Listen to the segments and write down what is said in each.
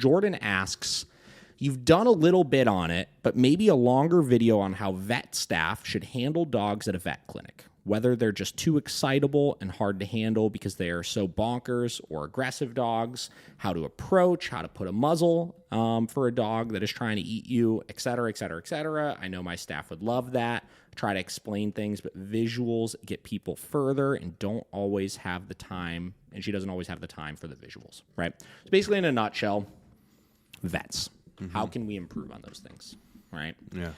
Jordan asks, you've done a little bit on it, but maybe a longer video on how vet staff should handle dogs at a vet clinic, whether they're just too excitable and hard to handle because they are so bonkers or aggressive dogs, how to approach, how to put a muzzle for a dog that is trying to eat you, et cetera, et cetera, et cetera. I know my staff would love that. Try to explain things, but visuals get people further and don't always have the time, and she doesn't always have the time for the visuals, right? So basically, in a nutshell, vets. How can we improve on those things, right? Yeah.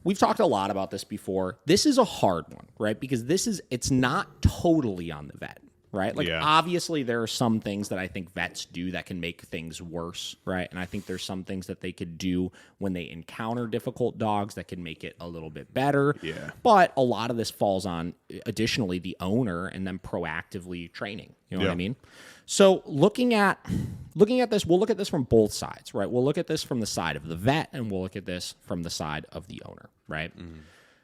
We've talked a lot about this before. This is a hard one, right? Because it's not totally on the vet, right? Like, obviously, there are some things that I think vets do that can make things worse, right? And I think there's some things that they could do when they encounter difficult dogs that can make it a little bit better. Yeah. But a lot of this falls on, additionally, the owner and them proactively training. You know what I mean? So looking at this, we'll look at this from both sides, right? We'll look at this from the side of the vet, and we'll look at this from the side of the owner, right?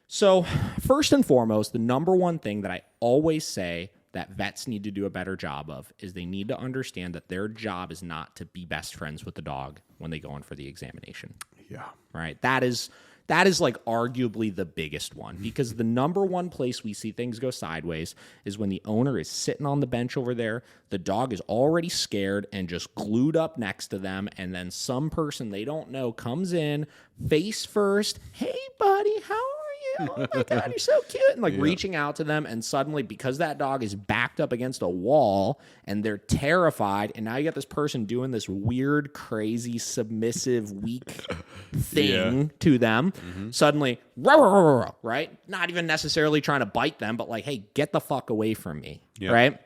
So first and foremost, the number one thing that I always say that vets need to do a better job of is they need to understand that their job is not to be best friends with the dog when they go in for the examination. Yeah. Right? That is like arguably the biggest one, because the number one place we see things go sideways is when the owner is sitting on the bench over there, the dog is already scared and just glued up next to them, and then some person they don't know comes in face first, hey buddy, how are you? Oh my God, you're so cute. And like reaching out to them, and suddenly, because that dog is backed up against a wall and they're terrified, and now you got this person doing this weird, crazy, submissive, weak thing to them. Suddenly, right? Not even necessarily trying to bite them, but like, hey, get the fuck away from me, right?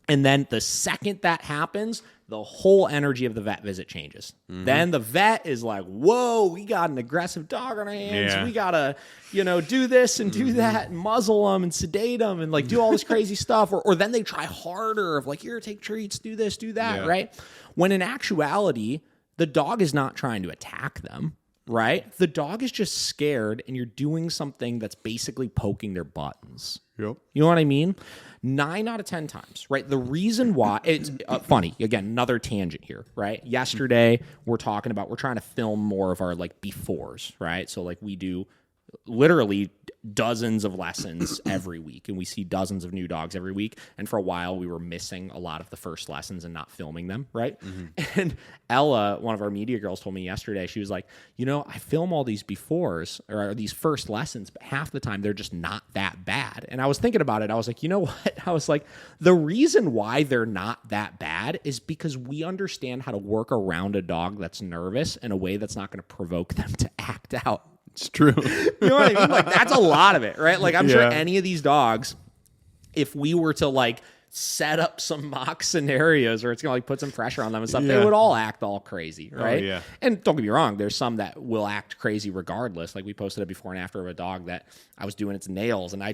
And then the second that happens, the whole energy of the vet visit changes. Then the vet is like, whoa, we got an aggressive dog on our hands. We got to, do this and do that and muzzle them and sedate them and like do all this crazy stuff. Or then they try harder of like, here, take treats, do this, do that, right? When in actuality, the dog is not trying to attack them, right? The dog is just scared, and you're doing something that's basically poking their buttons. Yep. You know what I mean? 9 out of 10 times, right? The reason why it's funny, again, another tangent here, right? Yesterday, we're trying to film more of our like befores, right? So like we do literally dozens of lessons every week, and we see dozens of new dogs every week. And for a while, we were missing a lot of the first lessons and not filming them, right? And Ella, one of our media girls, told me yesterday, she was like, I film all these befores or these first lessons, but half the time they're just not that bad. And I was thinking about it. I was like, you know what? I was like, the reason why they're not that bad is because we understand how to work around a dog that's nervous in a way that's not going to provoke them to act out. It's true. You know what I mean? Like, that's a lot of it, right? Like, I'm sure any of these dogs, if we were to like set up some mock scenarios where it's gonna like put some pressure on them and stuff, they would all act all crazy, right? And don't get me wrong, there's some that will act crazy regardless. Like, we posted a before and after of a dog that I was doing its nails, and I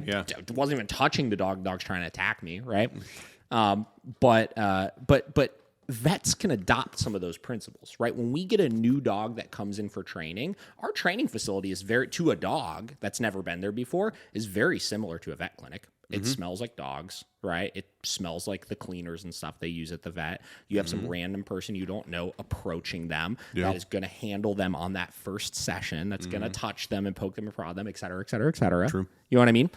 wasn't even touching the dog. The dog's trying to attack me, right? But vets can adopt some of those principles, right? When we get a new dog that comes in for training, our training facility is to a dog that's never been there before, is very similar to a vet clinic. It smells like dogs, right? It smells like the cleaners and stuff they use at the vet. You have some random person you don't know approaching them that is going to handle them on that first session, that's going to touch them and poke them and prod them, et cetera, et cetera, et cetera. True. You know what I mean?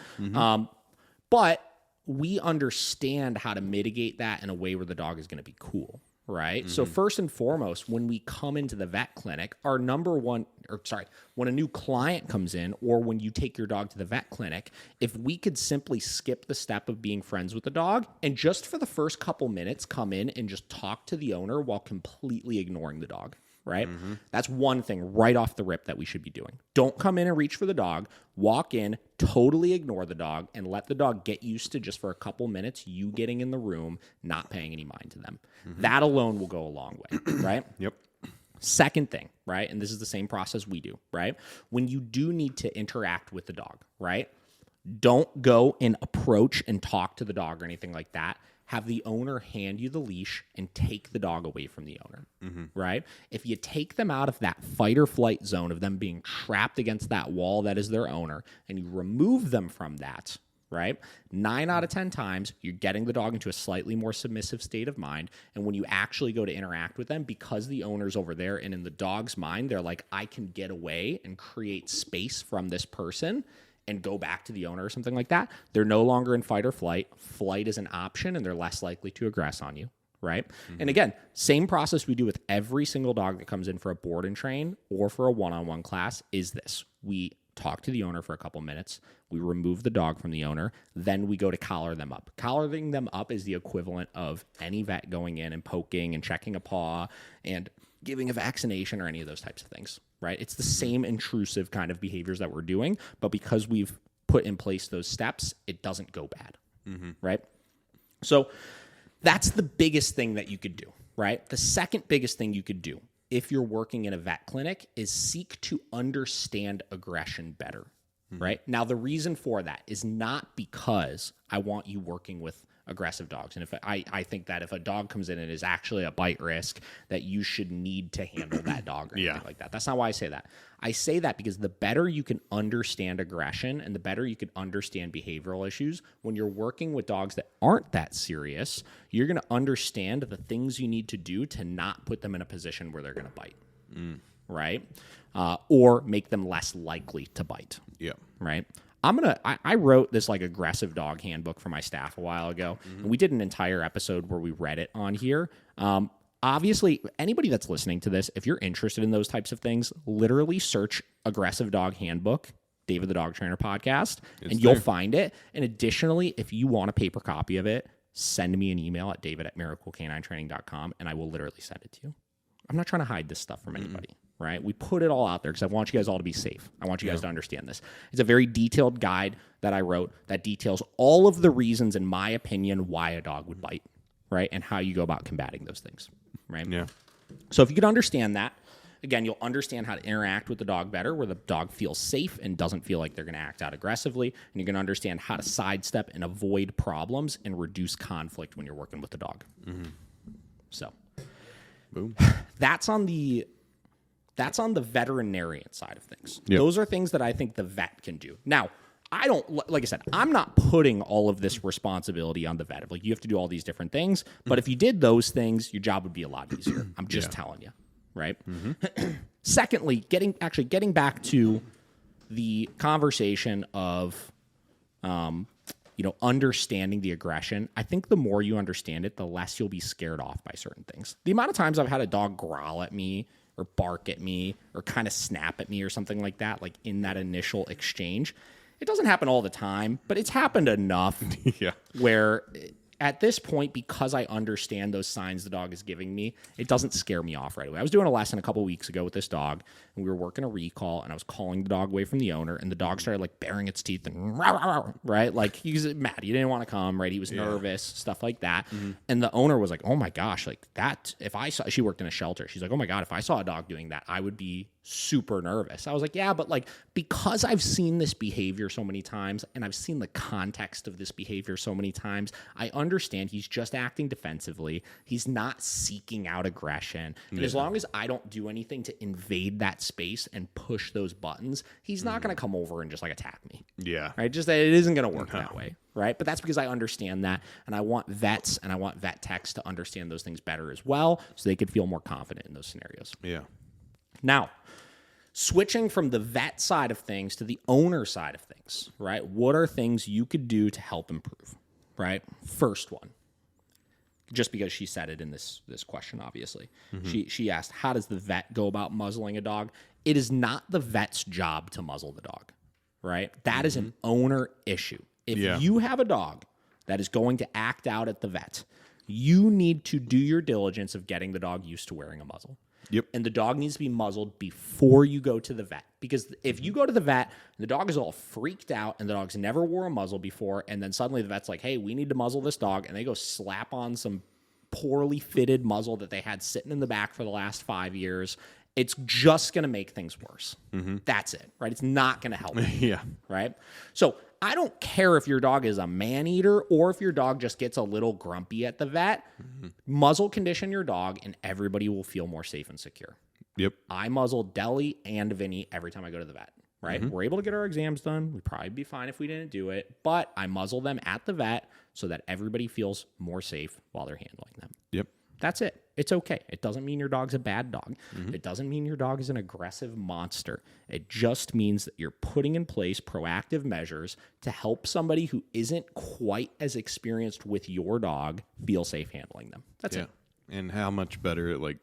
But we understand how to mitigate that in a way where the dog is going to be cool, right? So first and foremost, when we come into the vet clinic, when a new client comes in, or when you take your dog to the vet clinic, if we could simply skip the step of being friends with the dog and just for the first couple minutes come in and just talk to the owner while completely ignoring the dog. Right? That's one thing right off the rip that we should be doing. Don't come in and reach for the dog. Walk in, totally ignore the dog, and let the dog get used to, just for a couple minutes, you getting in the room, not paying any mind to them. That alone will go a long way, right? Yep. Second thing, right? And this is the same process we do, right? When you do need to interact with the dog, right? Don't go and approach and talk to the dog or anything like that. Have the owner hand you the leash and take the dog away from the owner, right? If you take them out of that fight or flight zone of them being trapped against that wall that is their owner, and you remove them from that, right? 9 out of 10 times, you're getting the dog into a slightly more submissive state of mind. And when you actually go to interact with them, because the owner's over there and in the dog's mind, they're like, I can get away and create space from this person and go back to the owner or something like that. They're no longer in fight or flight. Flight is an option, and they're less likely to aggress on you, right? And again, same process we do with every single dog that comes in for a board and train or for a one-on-one class is this. We talk to the owner for a couple minutes. We remove the dog from the owner. Then we go to collar them up. Collaring them up is the equivalent of any vet going in and poking and checking a paw and giving a vaccination or any of those types of things, right? It's the same intrusive kind of behaviors that we're doing, but because we've put in place those steps, it doesn't go bad, right? So that's the biggest thing that you could do, right? The second biggest thing you could do if you're working in a vet clinic is seek to understand aggression better, right? Now, the reason for that is not because I want you working with aggressive dogs. And if I think that if a dog comes in and is actually a bite risk, that you should need to handle that dog or anything like that. That's not why I say that. I say that because the better you can understand aggression and the better you can understand behavioral issues, when you're working with dogs that aren't that serious, you're going to understand the things you need to do to not put them in a position where they're going to bite, right? Or make them less likely to bite, right? I wrote this like aggressive dog handbook for my staff a while ago. And we did an entire episode where we read it on here. Obviously, anybody that's listening to this, if you're interested in those types of things, literally search aggressive dog handbook, David the Dog Trainer podcast, and you'll find it. And additionally, if you want a paper copy of it, send me an email at david@miraclecaninetraining.com and I will literally send it to you. I'm not trying to hide this stuff from anybody. Right? We put it all out there because I want you guys all to be safe. I want you guys to understand this. It's a very detailed guide that I wrote that details all of the reasons, in my opinion, why a dog would bite, right? And how you go about combating those things, right? Yeah. So if you could understand that, again, you'll understand how to interact with the dog better, where the dog feels safe and doesn't feel like they're going to act out aggressively. And you're going to understand how to sidestep and avoid problems and reduce conflict when you're working with the dog. So Boom. That's on the veterinarian side of things. Yep. Those are things that I think the vet can do. Now, I don't, like I said, I'm not putting all of this responsibility on the vet. Like, you have to do all these different things. But if you did those things, your job would be a lot easier. I'm just telling you, right? Secondly, getting back to the conversation of, understanding the aggression. I think the more you understand it, the less you'll be scared off by certain things. The amount of times I've had a dog growl at me or bark at me or kind of snap at me or something like that, like in that initial exchange, it doesn't happen all the time, but it's happened enough where at this point, because I understand those signs the dog is giving me, it doesn't scare me off right away. I was doing a lesson a couple weeks ago with this dog, and we were working a recall, and I was calling the dog away from the owner, and the dog started like baring its teeth and right, like he was mad, he didn't want to come, right, he was nervous, stuff like that, and the owner was like, "Oh my gosh, like that." If I saw, she worked in a shelter, she's like, "Oh my god, if I saw a dog doing that, I would be super nervous." I was like, "Yeah, but like because I've seen this behavior so many times, and I've seen the context of this behavior so many times, I understand he's just acting defensively. He's not seeking out aggression. And as long as I don't do anything to invade that space and push those buttons, he's not going to come over and just like attack me." Yeah. Right? Just that it isn't going to work that way. Right? But that's because I understand that. And I want vets and I want vet techs to understand those things better as well, so they could feel more confident in those scenarios. Yeah. Now, switching from the vet side of things to the owner side of things, right? What are things you could do to help improve, right? First one, just because she said it in this question, obviously. She asked, how does the vet go about muzzling a dog? It is not the vet's job to muzzle the dog, right? That is an owner issue. If you have a dog that is going to act out at the vet, you need to do your diligence of getting the dog used to wearing a muzzle. Yep. And the dog needs to be muzzled before you go to the vet. Because if you go to the vet, and the dog is all freaked out, and the dog's never wore a muzzle before, and then suddenly the vet's like, "Hey, we need to muzzle this dog," and they go slap on some poorly fitted muzzle that they had sitting in the back for the last 5 years, it's just going to make things worse. That's it, right? It's not going to help. Right? So I don't care if your dog is a man-eater or if your dog just gets a little grumpy at the vet. Muzzle condition your dog, and everybody will feel more safe and secure. Yep. I muzzle Deli and Vinny every time I go to the vet. right? We're able to get our exams done. We'd probably be fine if we didn't do it, but I muzzle them at the vet so that everybody feels more safe while they're handling them. Yep. That's it. It's okay. It doesn't mean your dog's a bad dog. It doesn't mean your dog is an aggressive monster. It just means that you're putting in place proactive measures to help somebody who isn't quite as experienced with your dog feel safe handling them. That's it. And how much better, like,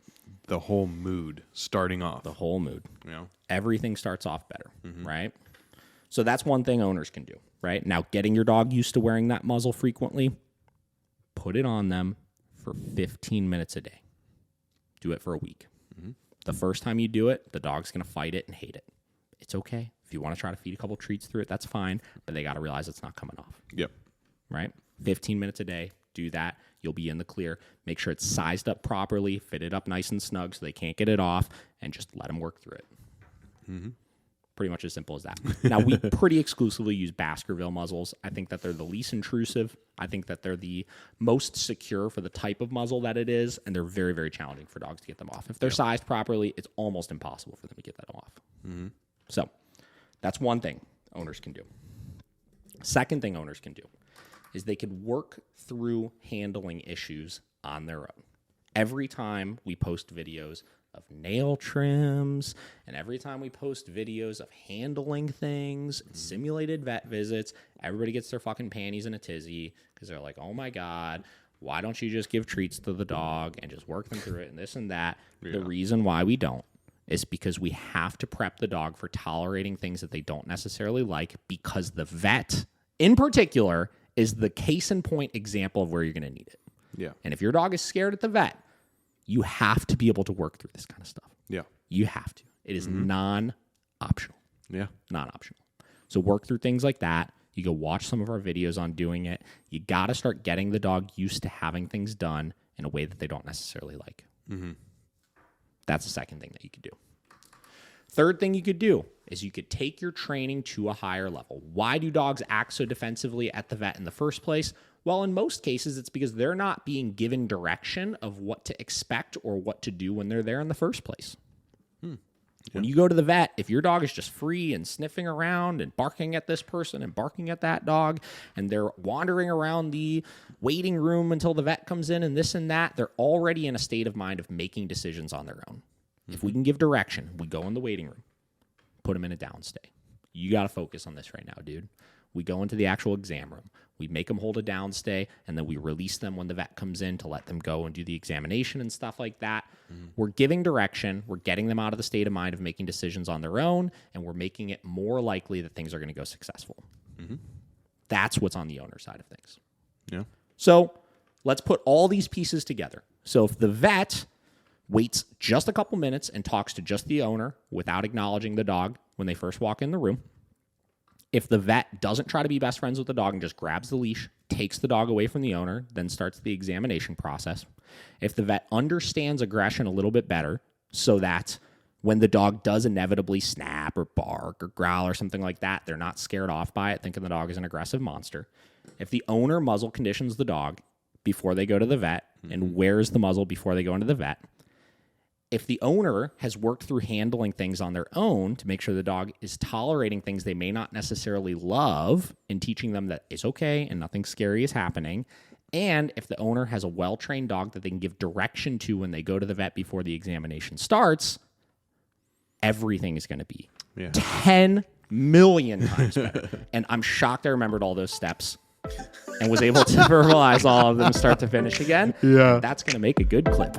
the whole mood starting off. The whole mood. You know? Everything starts off better, right? So that's one thing owners can do, right? Now, getting your dog used to wearing that muzzle frequently, put it on them for 15 minutes a day. Do it for a week. The first time you do it, the dog's going to fight it and hate it. It's okay. If you want to try to feed a couple treats through it, that's fine, but they got to realize it's not coming off. Yep. Right? 15 minutes a day. Do that. You'll be in the clear. Make sure it's sized up properly, fit it up nice and snug so they can't get it off, and just let them work through it. Pretty much as simple as that. Now, we pretty exclusively use Baskerville muzzles. I think that they're the least intrusive. I think that they're the most secure for the type of muzzle that it is, and they're very, very challenging for dogs to get them off. If they're sized properly, it's almost impossible for them to get that off. So that's one thing owners can do. Second thing owners can do is they can work through handling issues on their own. Every time we post videos of nail trims, and every time we post videos of handling things, simulated vet visits, everybody gets their fucking panties in a tizzy because they're like, oh my God, why don't you just give treats to the dog and just work them through it and this and that? Yeah. The reason why we don't is because we have to prep the dog for tolerating things that they don't necessarily like, because the vet, in particular, is the case in point example of where you're going to need it. Yeah. And if your dog is scared at the vet, you have to be able to work through this kind of stuff. Yeah. You have to. It is non-optional. Yeah. Non-optional. So work through things like that. You go watch some of our videos on doing it. You got to start getting the dog used to having things done in a way that they don't necessarily like. That's the second thing that you could do. Third thing you could do is you could take your training to a higher level. Why do dogs act so defensively at the vet in the first place? Well, in most cases, it's because they're not being given direction of what to expect or what to do when they're there in the first place. When you go to the vet, if your dog is just free and sniffing around and barking at this person and barking at that dog, and they're wandering around the waiting room until the vet comes in and this and that, they're already in a state of mind of making decisions on their own. If we can give direction, we go in the waiting room, put them in a downstay. You got to focus on this right now, dude. We go into the actual exam room. We make them hold a downstay, and then we release them when the vet comes in to let them go and do the examination and stuff like that. We're giving direction. We're getting them out of the state of mind of making decisions on their own, and we're making it more likely that things are going to go successful. That's what's on the owner side of things. Yeah. So let's put all these pieces together. So if the vet waits just a couple minutes and talks to just the owner without acknowledging the dog when they first walk in the room, if the vet doesn't try to be best friends with the dog and just grabs the leash, takes the dog away from the owner, then starts the examination process, if the vet understands aggression a little bit better so that when the dog does inevitably snap or bark or growl or something like that, they're not scared off by it, thinking the dog is an aggressive monster. If the owner muzzle conditions the dog before they go to the vet and wears the muzzle before they go into the vet, if the owner has worked through handling things on their own to make sure the dog is tolerating things they may not necessarily love and teaching them that it's okay and nothing scary is happening, and if the owner has a well-trained dog that they can give direction to when they go to the vet before the examination starts, everything is going to be 10 million times better. And I'm shocked I remembered all those steps and was able to verbalize all of them start to finish again. Yeah. That's going to make a good clip.